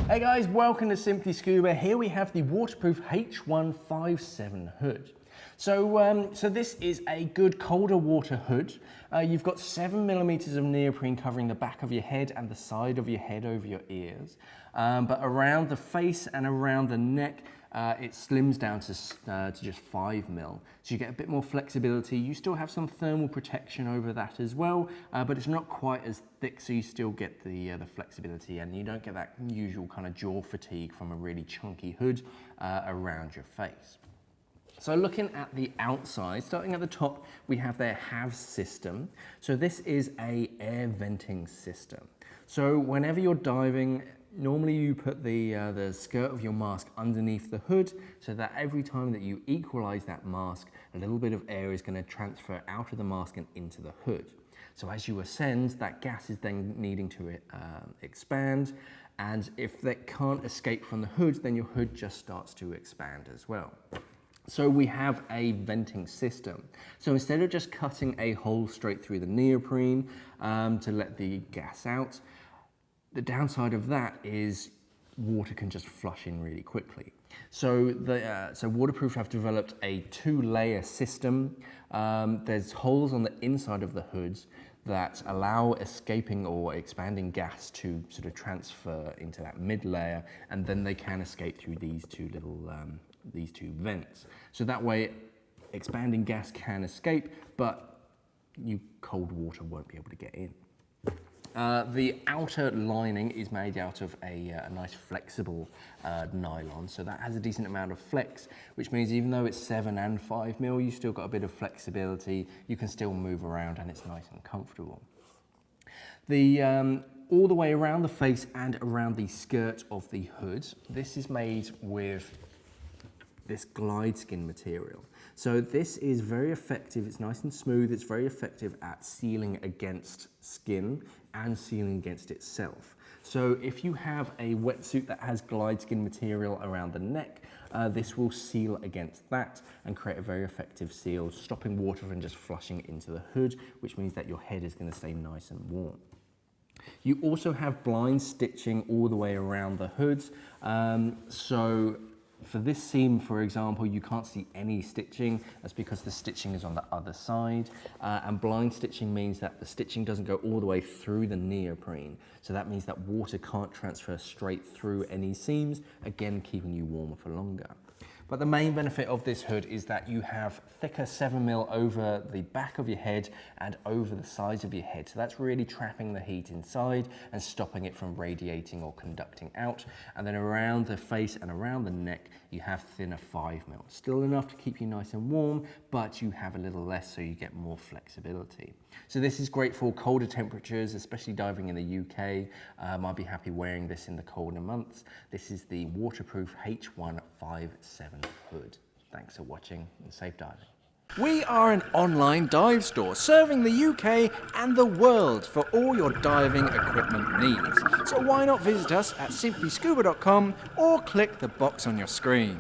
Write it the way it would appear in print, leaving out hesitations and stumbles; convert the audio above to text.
Hey guys, welcome to Simply Scuba. Here we have the waterproof H157 hood. So this is a good colder water hood. You've got 7mm of neoprene covering the back of your head and the side of your head over your ears. But around the face and around the neck, it slims down to just 5mm. So you get a bit more flexibility. You still have some thermal protection over that as well, but it's not quite as thick, so you still get the flexibility, and you don't get that usual kind of jaw fatigue from a really chunky hood around your face. So looking at the outside, starting at the top, we have their HAVS system. So this is a air venting system. So whenever you're diving, normally you put the skirt of your mask underneath the hood, so that every time that you equalize that mask, a little bit of air is going to transfer out of the mask and into the hood. So as you ascend, that gas is then needing to expand, and if that can't escape from the hood, then your hood just starts to expand as well. So we have a venting system. So instead of just cutting a hole straight through the neoprene to let the gas out, the downside of that is water can just flush in really quickly. So Waterproof have developed a 2-layer system. There's holes on the inside of the hoods that allow escaping or expanding gas to sort of transfer into that mid layer, and then they can escape through these two vents. So that way, expanding gas can escape, but cold water won't be able to get in. The outer lining is made out of a nice flexible nylon, so that has a decent amount of flex, which means even though it's 7 and 5mm, you've still got a bit of flexibility. You can still move around, and it's nice and comfortable. All the way around the face and around the skirt of the hood, this is made with this glide skin material. So this is very effective, it's nice and smooth, it's very effective at sealing against skin and sealing against itself. So if you have a wetsuit that has glide skin material around the neck, this will seal against that and create a very effective seal, stopping water from just flushing into the hood, which means that your head is going to stay nice and warm. You also have blind stitching all the way around the hoods. So for this seam, for example, you can't see any stitching. That's because the stitching is on the other side. And blind stitching means that the stitching doesn't go all the way through the neoprene. So that means that water can't transfer straight through any seams, again, keeping you warmer for longer. But the main benefit of this hood is that you have thicker 7mm over the back of your head and over the sides of your head. So that's really trapping the heat inside and stopping it from radiating or conducting out. And then around the face and around the neck, you have thinner 5mm. Still enough to keep you nice and warm, but you have a little less, so you get more flexibility. So this is great for colder temperatures, especially diving in the UK. I'd be happy wearing this in the colder months. This is the waterproof H157 hood. Thanks for watching and safe diving. We are an online dive store serving the UK and the world for all your diving equipment needs. So why not visit us at simplyscuba.com or click the box on your screen.